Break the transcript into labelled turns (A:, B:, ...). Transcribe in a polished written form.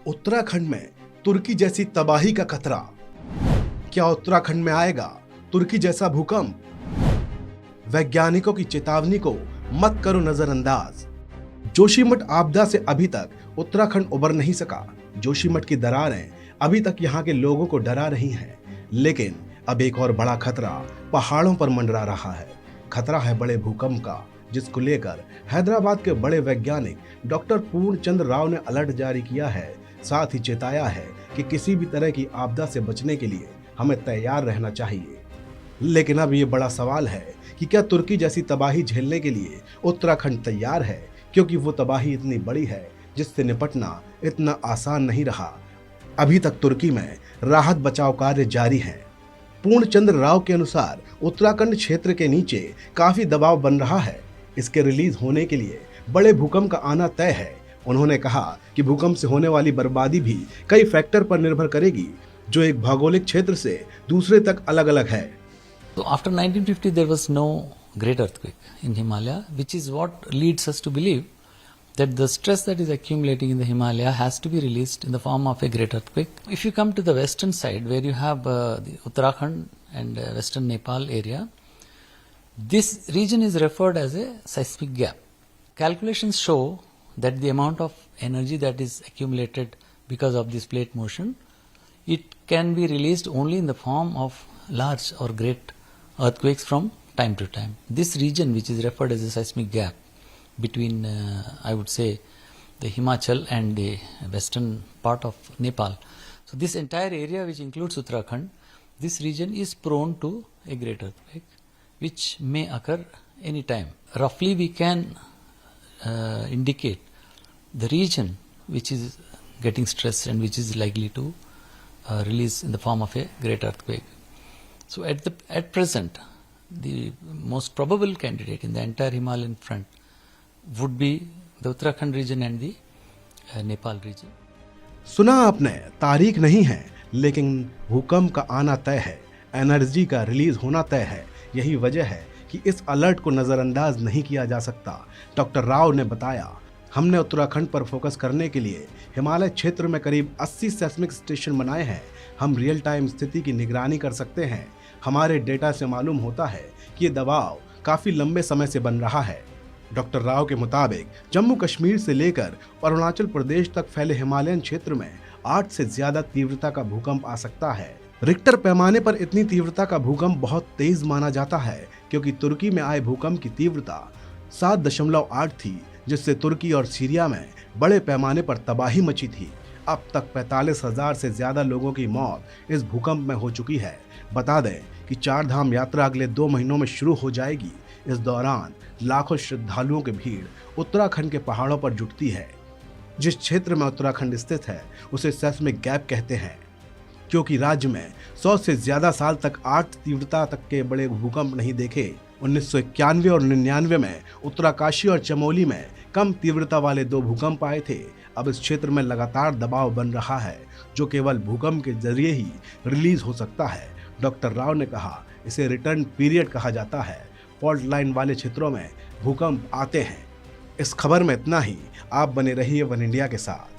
A: उत्तराखंड में तुर्की जैसी तबाही का खतरा। क्या उत्तराखंड में आएगा तुर्की जैसा भूकंप? वैज्ञानिकों की चेतावनी को मत करो नजरअंदाज। जोशीमठ आपदा से अभी तक उत्तराखंड उबर नहीं सका। जोशीमठ की दरारें अभी तक यहाँ के लोगों को डरा रही हैं, लेकिन अब एक और बड़ा खतरा पहाड़ों पर मंडरा रहा है। खतरा है बड़े भूकंप का, जिसको लेकर हैदराबाद के बड़े वैज्ञानिक डॉक्टर पूर्णचंद्र राव ने अलर्ट जारी किया है। साथ ही चेताया है कि किसी भी तरह की आपदा से बचने के लिए हमें तैयार रहना चाहिए। लेकिन अब ये बड़ा सवाल है कि क्या तुर्की जैसी तबाही झेलने के लिए उत्तराखंड तैयार है, क्योंकि वो तबाही इतनी बड़ी है जिससे निपटना इतना आसान नहीं रहा। अभी तक तुर्की में राहत बचाव कार्य जारी हैं। पूर्णचंद्र राव के अनुसार उत्तराखंड क्षेत्र के नीचे काफी दबाव बन रहा है। इसके रिलीज होने के लिए बड़े भूकंप का आना तय है। उन्होंने कहा कि भूकंप से होने वाली बर्बादी भी कई फैक्टर पर निर्भर करेगी, जो एक भौगोलिक क्षेत्र से दूसरे तक अलग अलग है।
B: So after 1950 there was no great earthquake in Himalaya, which is what leads us to believe that the stress that is accumulating in the Himalaya has to be released in the form of a great earthquake. If you come to the western side where you have the Uttarakhand and western Nepal area, this region is referred as a seismic gap. Calculations show that the amount of energy that is accumulated because of this plate motion, it can be released only in the form of large or great earthquakes from time to time. This region, which is referred as a seismic gap between, I would say, the Himachal and the western part of Nepal. So this entire area, which includes Uttarakhand, this region is prone to a great earthquake, which may occur any time. Roughly, we can indicate the region which is getting stressed and which is likely to release in the form of a great earthquake. So at present, the most probable candidate in the entire Himalayan front would be the Uttarakhand region and the Nepal region.
A: सुना आपने, तारीख नहीं है, लेकिन भूकंप का आना तय है, एनर्जी का रिलीज होना तय है। यही वजह है कि इस अलर्ट को नजरअंदाज नहीं किया जा सकता। डॉक्टर राव ने बताया, हमने उत्तराखंड पर फोकस करने के लिए हिमालय क्षेत्र में करीब 80 सेस्मिक स्टेशन बनाए हैं। हम रियल टाइम स्थिति की निगरानी कर सकते हैं। हमारे डेटा से मालूम होता है कि ये दबाव काफी लंबे समय से बन रहा है। डॉक्टर राव के मुताबिक जम्मू कश्मीर से लेकर अरुणाचल प्रदेश तक फैले हिमालयन क्षेत्र में 8 से ज्यादा तीव्रता का भूकंप आ सकता है। रिक्टर पैमाने पर इतनी तीव्रता का भूकंप बहुत तेज माना जाता है, क्योंकि तुर्की में आए भूकंप की तीव्रता 7.8 थी, जिससे तुर्की और सीरिया में बड़े पैमाने पर तबाही मची थी। अब तक 45,000 से ज्यादा लोगों की मौत इस भूकंप में हो चुकी है। बता दें कि 4 धाम यात्रा अगले 2 महीनों में शुरू हो जाएगी। इस दौरान लाखों श्रद्धालुओं की भीड़ उत्तराखंड के पहाड़ों पर जुटती है। जिस क्षेत्र में उत्तराखंड स्थित है उसे सेस्मिक गैप कहते हैं, क्योंकि राज्य में 100 से ज्यादा साल तक 8 तीव्रता तक के बड़े भूकंप नहीं देखे। 1991 और 99 में उत्तराकाशी और चमोली में कम तीव्रता वाले 2 भूकंप आए थे। अब इस क्षेत्र में लगातार दबाव बन रहा है, जो केवल भूकंप के जरिए ही रिलीज हो सकता है। डॉक्टर राव ने कहा, इसे रिटर्न पीरियड कहा जाता है। फॉल्ट लाइन वाले क्षेत्रों में भूकंप आते हैं। इस खबर में इतना ही। आप बने रहिए वन इंडिया के साथ।